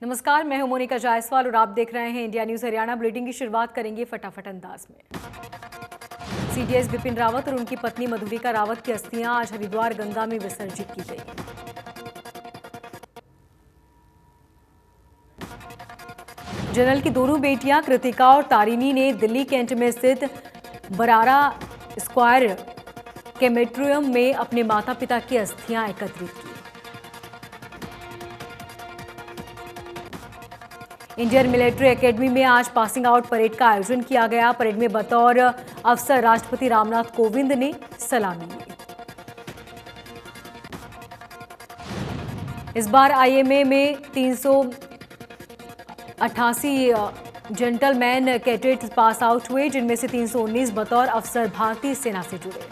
नमस्कार, मैं हूं मोनिका जायसवाल और आप देख रहे हैं इंडिया न्यूज हरियाणा। बुलेटिन की शुरुआत करेंगे फटाफट अंदाज में। सीडीएस बिपिन रावत और उनकी पत्नी मधुलिका रावत की अस्थियां आज हरिद्वार गंगा में विसर्जित की गई। जनरल की दोनों बेटियां कृतिका और तारिणी ने दिल्ली कैंट में स्थित बरारा स्क्वायर क्रेमेटोरियम में अपने माता पिता की अस्थियां एकत्रित की। इंडियन मिलिट्री एकेडमी में आज पासिंग आउट परेड का आयोजन किया गया। परेड में बतौर अफसर राष्ट्रपति रामनाथ कोविंद ने सलामी ली। इस बार आईएमए में 388 जेंटलमैन कैडेट्स पास आउट हुए, जिनमें से 319 बतौर अफसर भारतीय सेना से जुड़े।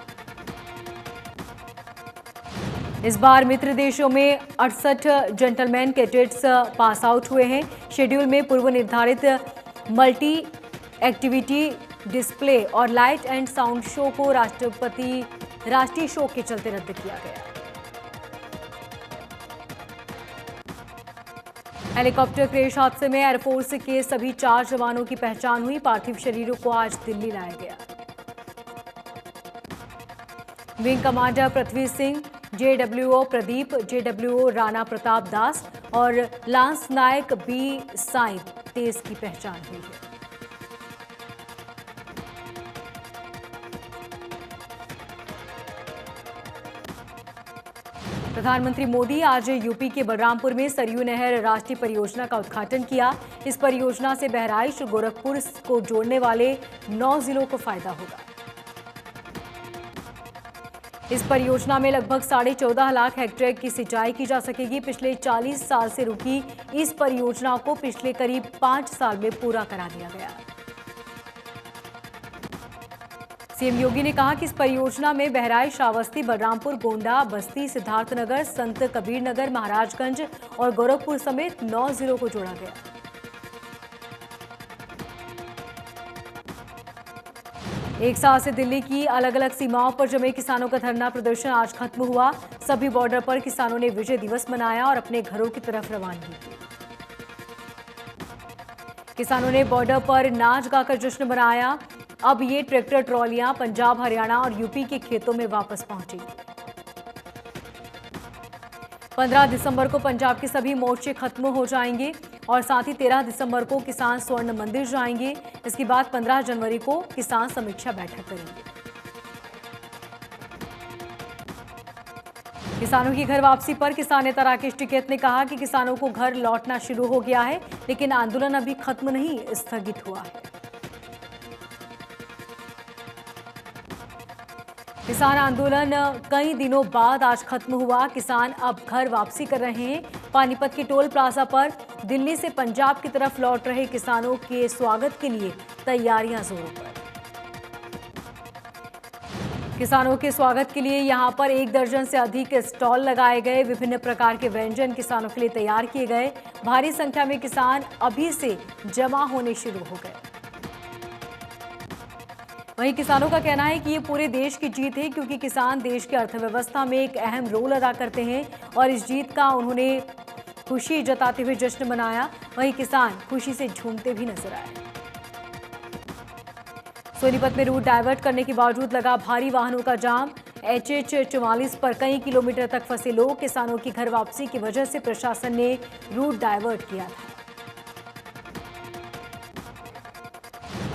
इस बार मित्र देशों में 68 जेंटलमैन कैडेट्स पास आउट हुए हैं। शेड्यूल में पूर्व निर्धारित मल्टी एक्टिविटी डिस्प्ले और लाइट एंड साउंड शो को राष्ट्रीय शोक के चलते रद्द किया गया। हेलीकॉप्टर क्रैश हादसे में एयरफोर्स के सभी 4 जवानों की पहचान हुई। पार्थिव शरीरों को आज दिल्ली लाया गया। विंग कमांडर पृथ्वी सिंह, जेडब्ल्यूओ प्रदीप, जेडब्ल्यूओ राणा प्रताप दास और लांस नायक बी साई तेज की पहचान हुई है। प्रधानमंत्री मोदी आज यूपी के बलरामपुर में सरयू नहर राष्ट्रीय परियोजना का उद्घाटन किया। इस परियोजना से बहराइच और गोरखपुर को जोड़ने वाले 9 जिलों को फायदा होगा। इस परियोजना में लगभग 14.5 लाख हेक्टेयर की सिंचाई की जा सकेगी। पिछले 40 साल से रुकी इस परियोजना को पिछले करीब 5 साल में पूरा करा दिया गया। सीएम योगी ने कहा कि इस परियोजना में बहराइच, श्रावस्ती, बलरामपुर, गोंडा, बस्ती, सिद्धार्थनगर, संत कबीर नगर, महाराजगंज और गोरखपुर समेत 9 जिलों को जोड़ा गया। एक साल से दिल्ली की अलग अलग सीमाओं पर जमे किसानों का धरना प्रदर्शन आज खत्म हुआ। सभी बॉर्डर पर किसानों ने विजय दिवस मनाया और अपने घरों की तरफ रवानगी की। किसानों ने बॉर्डर पर नाच गाकर जश्न मनाया। अब ये ट्रैक्टर ट्रॉलियां पंजाब, हरियाणा और यूपी के खेतों में वापस पहुंचेंगी। 15 दिसंबर को पंजाब के सभी मोर्चे खत्म हो जाएंगे और साथ ही 13 दिसंबर को किसान स्वर्ण मंदिर जाएंगे। इसके बाद 15 जनवरी को किसान समीक्षा बैठक करेंगे। किसानों की घर वापसी पर किसान नेता राकेश टिकैत ने कहा कि किसानों को घर लौटना शुरू हो गया है, लेकिन आंदोलन अभी खत्म नहीं, स्थगित हुआ है। किसान आंदोलन कई दिनों बाद आज खत्म हुआ। किसान अब घर वापसी कर रहे हैं। पानीपत के टोल प्लाजा पर दिल्ली से पंजाब की तरफ लौट रहे किसानों के स्वागत के लिए तैयारियां जोरों पर। किसानों के स्वागत के लिए यहां पर 1 दर्जन से अधिक स्टॉल लगाए गए। विभिन्न प्रकार के व्यंजन किसानों के लिए तैयार किए गए। भारी संख्या में किसान अभी से जमा होने शुरू हो गए। वहीं किसानों का कहना है कि ये पूरे देश की जीत है, क्योंकि किसान देश की अर्थव्यवस्था में एक अहम रोल अदा करते हैं और इस जीत का उन्होंने खुशी जताते हुए जश्न मनाया। वहीं किसान खुशी से झूमते भी नजर आए। सोनीपत में रूट डायवर्ट करने के बावजूद लगा भारी वाहनों का जाम। एचएच 44 पर कई किलोमीटर तक फंसे लोग। किसानों की घर वापसी की वजह से प्रशासन ने रूट डायवर्ट किया था।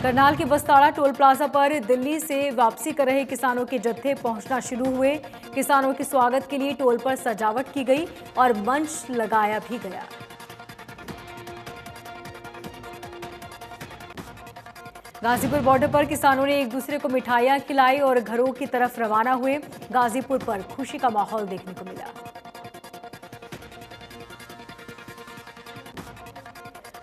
करनाल के बस्ताड़ा टोल प्लाजा पर दिल्ली से वापसी कर रहे किसानों के जत्थे पहुंचना शुरू हुए। किसानों के स्वागत के लिए टोल पर सजावट की गई और मंच लगाया भी गया। गाजीपुर बॉर्डर पर किसानों ने एक दूसरे को मिठाइयां खिलाई और घरों की तरफ रवाना हुए। गाजीपुर पर खुशी का माहौल देखने को मिला।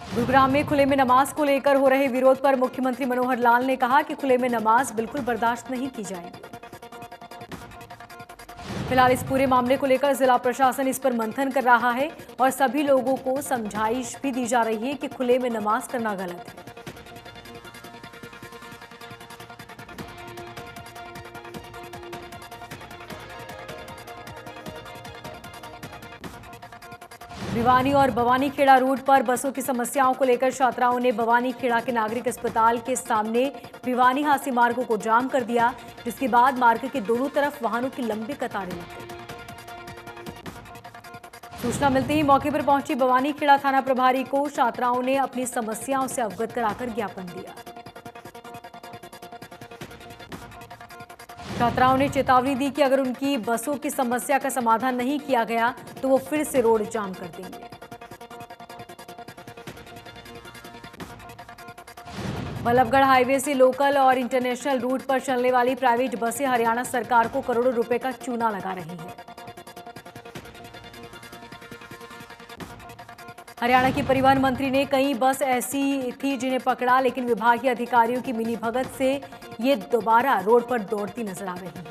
गुरुग्राम में खुले में नमाज को लेकर हो रहे विरोध पर मुख्यमंत्री मनोहर लाल ने कहा कि खुले में नमाज बिल्कुल बर्दाश्त नहीं की जाएगी। फिलहाल इस पूरे मामले को लेकर जिला प्रशासन इस पर मंथन कर रहा है और सभी लोगों को समझाइश भी दी जा रही है कि खुले में नमाज करना गलत है। भिवानी और भवानीखेड़ा रूट पर बसों की समस्याओं को लेकर छात्राओं ने भवानीखेड़ा के नागरिक अस्पताल के सामने भिवानी हांसी मार्गों को जाम कर दिया, जिसके बाद मार्ग के दोनों तरफ वाहनों की लंबी कतारें लग गई। सूचना मिलते ही मौके पर पहुंची भवानीखेड़ा थाना प्रभारी को छात्राओं ने अपनी समस्याओं से अवगत कराकर ज्ञापन दिया। छात्राओं ने चेतावनी दी कि अगर उनकी बसों की समस्या का समाधान नहीं किया गया तो वो फिर से रोड जाम कर देंगे। बल्लभगढ़ हाईवे से लोकल और इंटरनेशनल रूट पर चलने वाली प्राइवेट बसें हरियाणा सरकार को करोड़ों रुपए का चूना लगा रही हैं। हरियाणा की परिवहन मंत्री ने कई बस ऐसी थी जिन्हें पकड़ा, लेकिन विभागीय अधिकारियों की मिलीभगत से ये दोबारा रोड पर दौड़ती नजर आ रही है।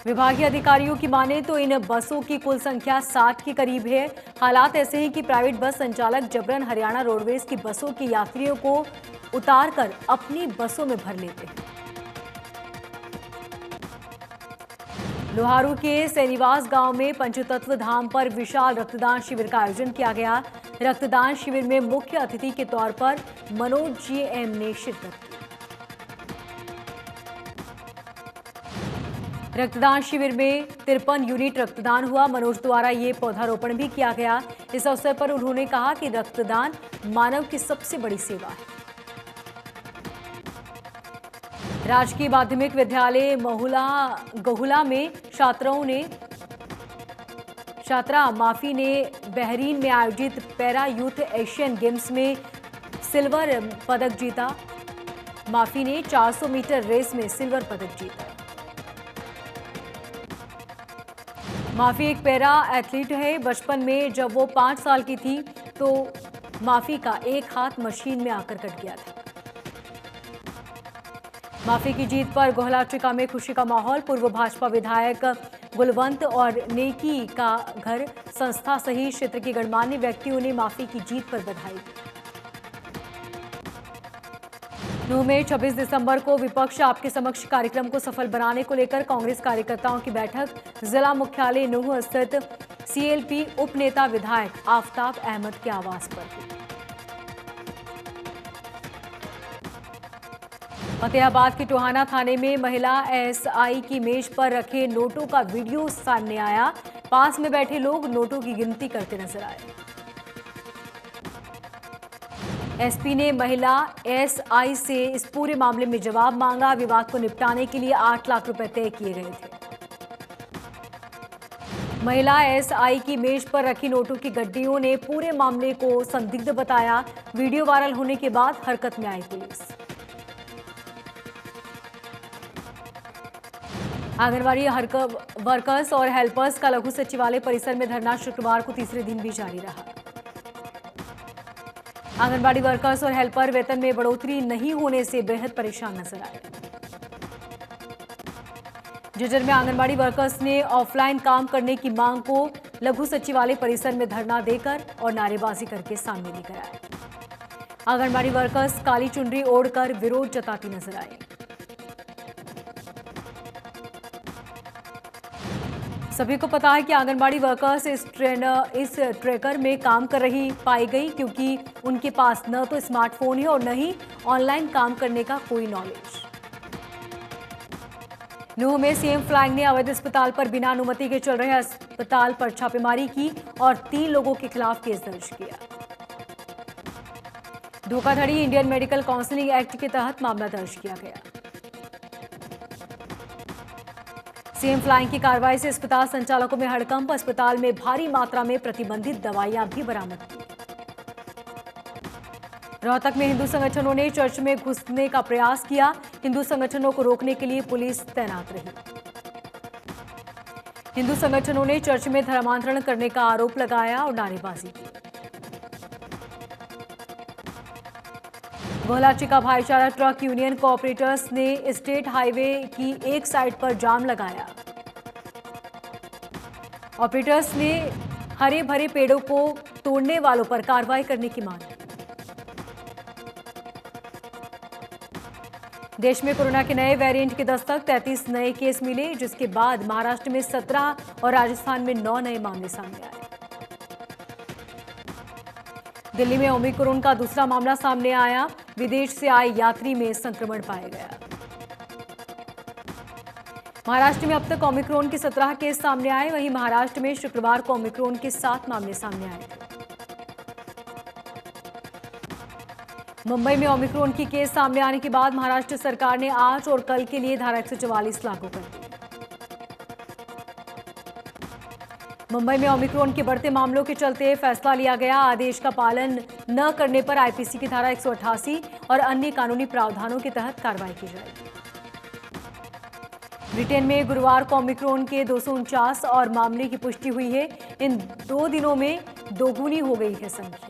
विभागीय अधिकारियों की माने तो इन बसों की कुल संख्या 60 के करीब है। हालात ऐसे हैं कि प्राइवेट बस संचालक जबरन हरियाणा रोडवेज की बसों के यात्रियों को उतारकर अपनी बसों में भर लेते हैं। लोहारू के सैनिवास गांव में पंचतत्व धाम पर विशाल रक्तदान शिविर का आयोजन किया गया। रक्तदान शिविर में मुख्य अतिथि के तौर पर मनोज जी.एम. ने शिरकत की। रक्तदान शिविर में 53 यूनिट रक्तदान हुआ। मनोज द्वारा ये पौधारोपण भी किया गया। इस अवसर पर उन्होंने कहा कि रक्तदान मानव की सबसे बड़ी सेवा है। राजकीय माध्यमिक विद्यालय गहुला में छात्रा माफी ने बहरीन में आयोजित पैरा यूथ एशियन गेम्स में सिल्वर पदक जीता। माफी ने 400 मीटर रेस में सिल्वर पदक जीता। माफी एक पैरा एथलीट है। बचपन में जब वो 5 साल की थी तो माफी का एक हाथ मशीन में आकर कट गया था। माफी की जीत पर गोहलाट्रिका में खुशी का माहौल। पूर्व भाजपा विधायक गुलवंत और नेकी का घर संस्था सहित क्षेत्र के गणमान्य व्यक्तियों ने माफी की जीत पर बधाई दी। नूंह में 26 दिसंबर को विपक्ष आपके समक्ष कार्यक्रम को सफल बनाने को लेकर कांग्रेस कार्यकर्ताओं की बैठक जिला मुख्यालय नूंह स्थित सीएलपी उप नेता विधायक आफताब अहमद के आवास पर हुई। फतेहाबाद के टोहाना थाने में महिला एएसआई की मेज पर रखे नोटों का वीडियो सामने आया। पास में बैठे लोग नोटों की गिनती करते नजर आए। एसपी ने महिला एएसआई से इस पूरे मामले में जवाब मांगा। विवाद को निपटाने के लिए 8 लाख रुपए तय किए गए थे। महिला एएसआई की मेज पर रखी नोटों की गड्डियों ने पूरे मामले को संदिग्ध बताया। वीडियो वायरल होने के बाद हरकत में आई पुलिस। आंगनबाड़ी वर्कर्स और हेल्पर्स का लघु सचिवालय परिसर में धरना शुक्रवार को तीसरे दिन भी जारी रहा। आंगनबाड़ी वर्कर्स और हेल्पर वेतन में बढ़ोतरी नहीं होने से बेहद परेशान नजर आए। झज्जर में आंगनबाड़ी वर्कर्स ने ऑफलाइन काम करने की मांग को लघु सचिवालय परिसर में धरना देकर और नारेबाजी करके सामने लेकर आए। आंगनबाड़ी वर्कर्स काली चुनरी ओढ़कर विरोध जताती नजर आए। सभी को पता है कि आंगनबाड़ी वर्कर्स इस ट्रैकर में काम कर रही पाई गई, क्योंकि उनके पास न तो स्मार्टफोन है और न ही ऑनलाइन काम करने का कोई नॉलेज। नूंह में सीएम फ्लैग ने अवैध अस्पताल पर बिना अनुमति के चल रहे अस्पताल पर छापेमारी की और 3 लोगों के खिलाफ केस दर्ज किया। धोखाधड़ी इंडियन मेडिकल काउंसिलिंग एक्ट के तहत मामला दर्ज किया गया। सीएम फ्लाइंग की कार्रवाई से अस्पताल संचालकों में हड़कंप। अस्पताल में भारी मात्रा में प्रतिबंधित दवाइयां भी बरामद की। रोहतक में हिंदू संगठनों ने चर्च में घुसने का प्रयास किया। हिंदू संगठनों को रोकने के लिए पुलिस तैनात रही। हिंदू संगठनों ने चर्च में धर्मांतरण करने का आरोप लगाया और नारेबाजी की। गोहलाट्रिका भाईचारा ट्रक यूनियन कोऑपरेटर्स ने स्टेट हाईवे की एक साइड पर जाम लगाया। ऑपरेटर्स ने हरे भरे पेड़ों को तोड़ने वालों पर कार्रवाई करने की मांग की। देश में कोरोना के नए वेरिएंट की दस्तक, 33 नए केस मिले, जिसके बाद महाराष्ट्र में 17 और राजस्थान में 9 नए मामले सामने आए। दिल्ली में ओमिक्रॉन का दूसरा मामला सामने आया, विदेश से आए यात्री में संक्रमण पाया गया। महाराष्ट्र में अब तक ओमिक्रॉन के 17 केस सामने आए, वहीं महाराष्ट्र में शुक्रवार को ओमिक्रॉन के 7 मामले सामने आए थे। मुंबई में ओमिक्रॉन की केस सामने आने के बाद महाराष्ट्र सरकार ने आज और कल के लिए धारा 144 लागू कर दी। मुंबई में ओमिक्रॉन के बढ़ते मामलों के चलते फैसला लिया गया, आदेश का पालन न करने पर आईपीसी की धारा 188 और अन्य कानूनी प्रावधानों के तहत कार्रवाई की जाएगी। ब्रिटेन में गुरुवार को ओमिक्रॉन के 249 और मामले की पुष्टि हुई है। इन 2 दिनों में दोगुनी हो गई है संख्या।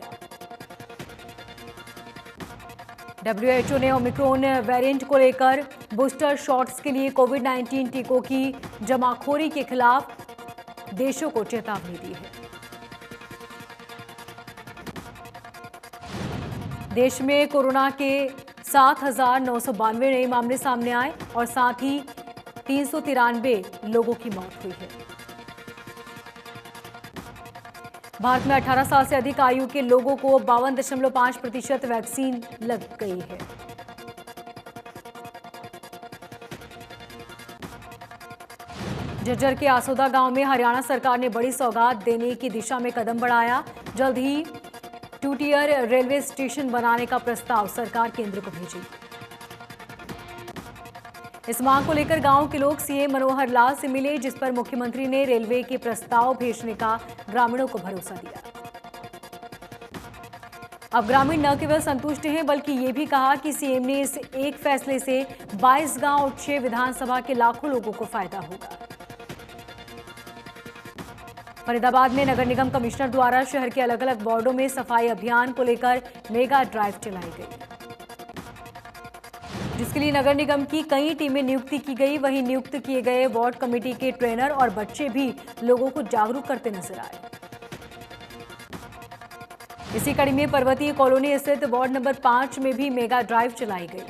WHO ने ओमिक्रॉन वेरिएंट को लेकर बूस्टर शॉट्स के लिए कोविड-19 टीकों की जमाखोरी के खिलाफ देशों को चेतावनी दी है। देश में कोरोना के 7,992 नए मामले सामने आए और साथ ही 393 लोगों की मौत हुई है। भारत में 18 साल से अधिक आयु के लोगों को 52.5% वैक्सीन लग गई है। झज्जर के आसोदा गांव में हरियाणा सरकार ने बड़ी सौगात देने की दिशा में कदम बढ़ाया। जल्द ही 2 टियर रेलवे स्टेशन बनाने का प्रस्ताव सरकार केंद्र को भेजेगी। इस मांग को लेकर गांव के लोग सीएम मनोहर लाल से मिले, जिस पर मुख्यमंत्री ने रेलवे के प्रस्ताव भेजने का ग्रामीणों को भरोसा दिया। अब ग्रामीण न केवल संतुष्ट हैं, बल्कि ये भी कहा कि सीएम ने इस एक फैसले से 22 गांव और 6 विधानसभा के लाखों लोगों को फायदा होगा। फरीदाबाद में नगर निगम कमिश्नर द्वारा शहर के अलग अलग वार्डों में सफाई अभियान को लेकर मेगा ड्राइव चलाई गई, जिसके लिए नगर निगम की कई टीमें नियुक्ति की गई। वहीं नियुक्त किए गए वार्ड कमेटी के ट्रेनर और बच्चे भी लोगों को जागरूक करते नजर आए। इसी कड़ी में पर्वतीय कॉलोनी स्थित वार्ड नंबर 5 में भी मेगा ड्राइव चलाई गई।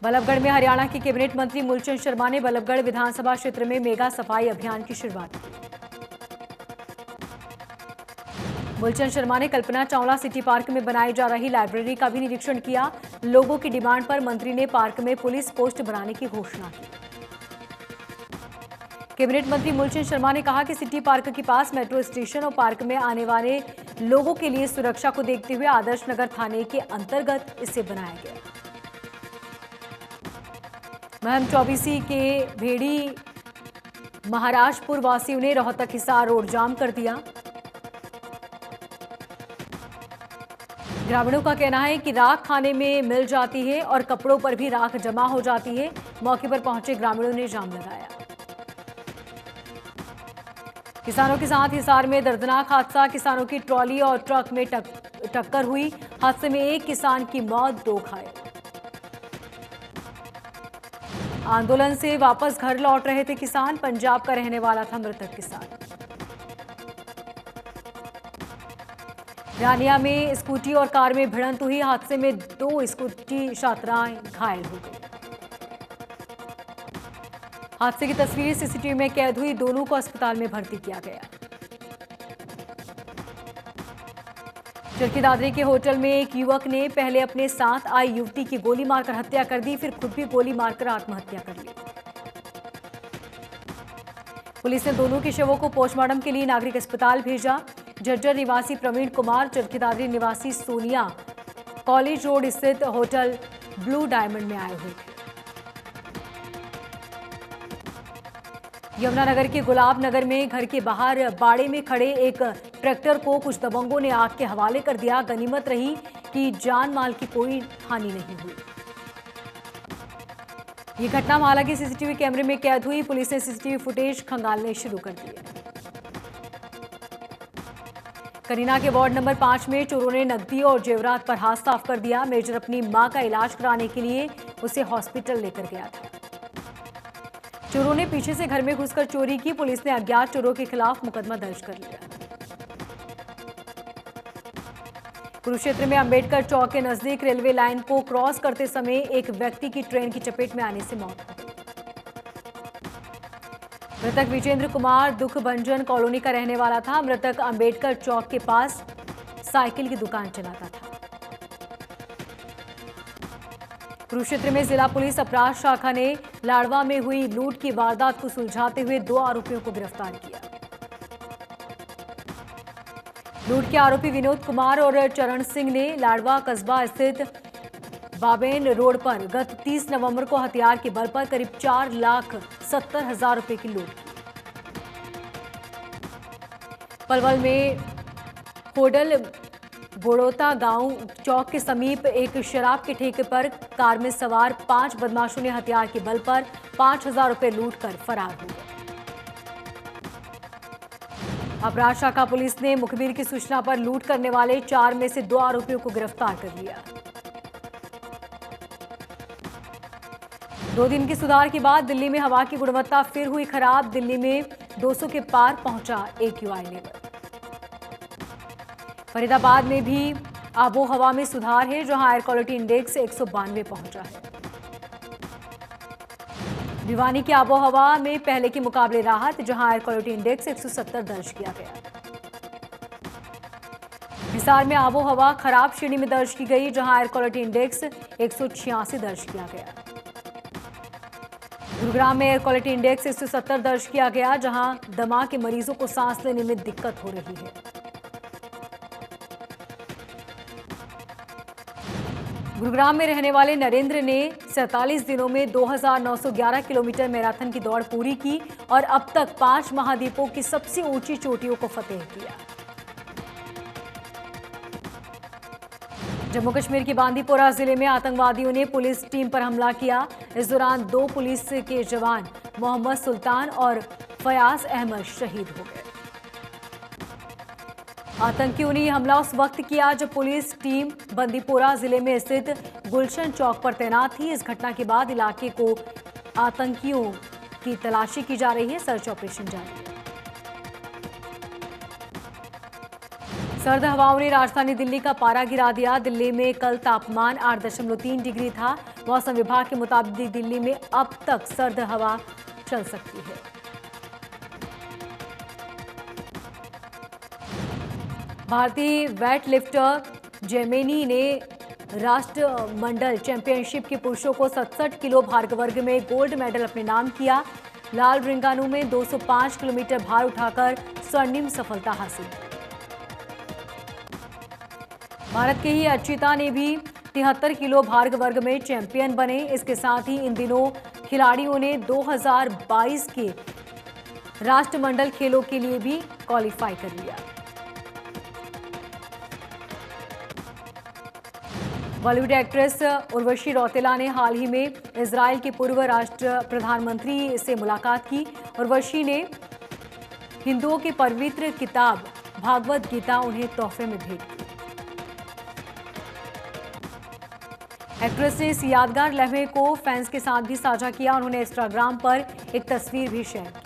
बल्लभगढ़ में हरियाणा के कैबिनेट मंत्री मूलचंद शर्मा ने बल्लभगढ़ विधानसभा क्षेत्र में मेगा सफाई अभियान की शुरुआत की। मूलचंद शर्मा ने कल्पना चावला सिटी पार्क में बनाई जा रही लाइब्रेरी का भी निरीक्षण किया। लोगों की डिमांड पर मंत्री ने पार्क में पुलिस पोस्ट बनाने की घोषणा की। कैबिनेट मंत्री मूलचंद शर्मा ने कहा कि सिटी पार्क के पास मेट्रो स्टेशन और पार्क में आने वाले लोगों के लिए सुरक्षा को देखते हुए आदर्श नगर थाने के अंतर्गत इसे बनाया गया। महम चौबीसी के भेड़ी महाराजपुर वासियों ने रोहतक हिसार रोड जाम कर दिया। ग्रामीणों का कहना है कि राख खाने में मिल जाती है और कपड़ों पर भी राख जमा हो जाती है। मौके पर पहुंचे ग्रामीणों ने जाम लगाया। किसानों के साथ हिसार में दर्दनाक हादसा, किसानों की ट्रॉली और ट्रक में टक्कर हुई। हादसे में एक किसान की मौत, 2 घायल। आंदोलन से वापस घर लौट रहे थे किसान, पंजाब का रहने वाला था मृतक किसान। रानिया में स्कूटी और कार में भिड़ंत हुई, हादसे में 2 स्कूटी छात्राएं घायल हो गई। हादसे की तस्वीर सीसीटीवी में कैद हुई, दोनों को अस्पताल में भर्ती किया गया। चरखी दादरी के होटल में एक युवक ने पहले अपने साथ आई युवती की गोली मारकर हत्या कर दी, फिर खुद भी गोली मारकर आत्महत्या कर ली। पुलिस ने दोनों के शवों को पोस्टमार्टम के लिए नागरिक अस्पताल भेजा। झज्जर निवासी प्रवीण कुमार, चरखी दादरी निवासी सोनिया कॉलेज रोड स्थित होटल ब्लू डायमंड में आए हुए थे। यमुनानगर के गुलाब नगर में घर के बाहर बाड़े में खड़े एक ट्रैक्टर को कुछ दबंगों ने आग के हवाले कर दिया। गनीमत रही कि जान माल की कोई हानि नहीं हुई। ये घटना हालांकि सीसीटीवी कैमरे में कैद हुई। पुलिस ने सीसीटीवी फुटेज खंगालने शुरू कर दिए। करीना के वार्ड नंबर 5 में चोरों ने नकदी और जेवरात पर हाथ साफ कर दिया। मेजर अपनी मां का इलाज कराने के लिए उसे हॉस्पिटल लेकर गया था। चोरों ने पीछे से घर में घुसकर चोरी की। पुलिस ने अज्ञात चोरों के खिलाफ मुकदमा दर्ज कर लिया। कुरुक्षेत्र में अंबेडकर चौक के नजदीक रेलवे लाइन को क्रॉस करते समय एक व्यक्ति की ट्रेन की चपेट में आने से मौत हो गई। मृतक विजेंद्र कुमार दुखभंजन कॉलोनी का रहने वाला था। मृतक अंबेडकर चौक के पास साइकिल की दुकान चलाता था। कुरुक्षेत्र में जिला पुलिस अपराध शाखा ने लाडवा में हुई लूट की वारदात को सुलझाते हुए 2 आरोपियों को गिरफ्तार किया। लूट के आरोपी विनोद कुमार और चरण सिंह ने लाडवा कस्बा स्थित बाबेन रोड पर गत 30 नवंबर को हथियार के बल पर करीब 4,70,000 रुपए की लूट की। पलवल में होडल बोड़ोता गांव चौक के समीप एक शराब के ठेके पर कार में सवार 5 बदमाशों ने हथियार के बल पर 5,000 रुपए लूटकर फरार हो गए। अपराध शाखा पुलिस ने मुखबिर की सूचना पर लूट करने वाले 4 में से 2 आरोपियों को गिरफ्तार कर लिया। 2 दिन के सुधार के बाद दिल्ली में हवा की गुणवत्ता फिर हुई खराब। दिल्ली में 200 के पार पहुंचा AQI लेवल। फरीदाबाद में भी आबो हवा में सुधार है, जहां एयर क्वालिटी इंडेक्स 192 पहुंचा है। भिवानी की आबो हवा में पहले के मुकाबले राहत, जहां एयर क्वालिटी इंडेक्स 170 दर्ज किया गया। हिसार में आबो हवा खराब श्रेणी में दर्ज की गई, जहां एयर क्वालिटी इंडेक्स 186 दर्ज किया गया। गुरुग्राम में एयर क्वालिटी इंडेक्स 170 दर्ज किया गया, जहां दमा के मरीजों को सांस लेने में दिक्कत हो रही है। गुरुग्राम में रहने वाले नरेंद्र ने 47 दिनों में 2,911 किलोमीटर मैराथन की दौड़ पूरी की और अब तक 5 महाद्वीपों की सबसे ऊंची चोटियों को फतेह किया। जम्मू कश्मीर के बांदीपोरा जिले में आतंकवादियों ने पुलिस टीम पर हमला किया। इस दौरान 2 पुलिस के जवान मोहम्मद सुल्तान और फयाज अहमद शहीद हो गए। आतंकियों ने यह हमला उस वक्त किया जब पुलिस टीम बंदीपोरा जिले में स्थित गुलशन चौक पर तैनात थी। इस घटना के बाद इलाके को आतंकियों की तलाशी की जा रही है। सर्च ऑपरेशन जारी है। सर्द हवाओं ने राजधानी दिल्ली का पारा गिरा दिया। दिल्ली में कल तापमान 8.3 डिग्री था। मौसम विभाग के मुताबिक दिल्ली में अब तक सर्द हवा चल सकती है। भारतीय वेट लिफ्टर जेमेनी ने राष्ट्रमंडल चैंपियनशिप के पुरुषों को 67 किलो भार वर्ग में गोल्ड मेडल अपने नाम किया। लाल रिंगानू में 205 किलोमीटर भार उठाकर स्वर्णिम सफलता हासिल की। भारत के ही अर्चिता ने भी 73 किलो भार वर्ग में चैंपियन बने। इसके साथ ही इन दिनों खिलाड़ियों ने 2022 के राष्ट्रमंडल खेलों के लिए भी क्वालिफाई कर लिया। बॉलीवुड एक्ट्रेस उर्वशी रौतेला ने हाल ही में इजराइल के पूर्व राष्ट्र प्रधानमंत्री से मुलाकात की। उर्वशी ने हिंदुओं की पवित्र किताब भागवत गीता उन्हें तोहफे में भेंट की। एक्ट्रेस ने इस यादगार लम्हे को फैंस के साथ भी साझा किया। उन्होंने इंस्टाग्राम पर एक तस्वीर भी शेयर की।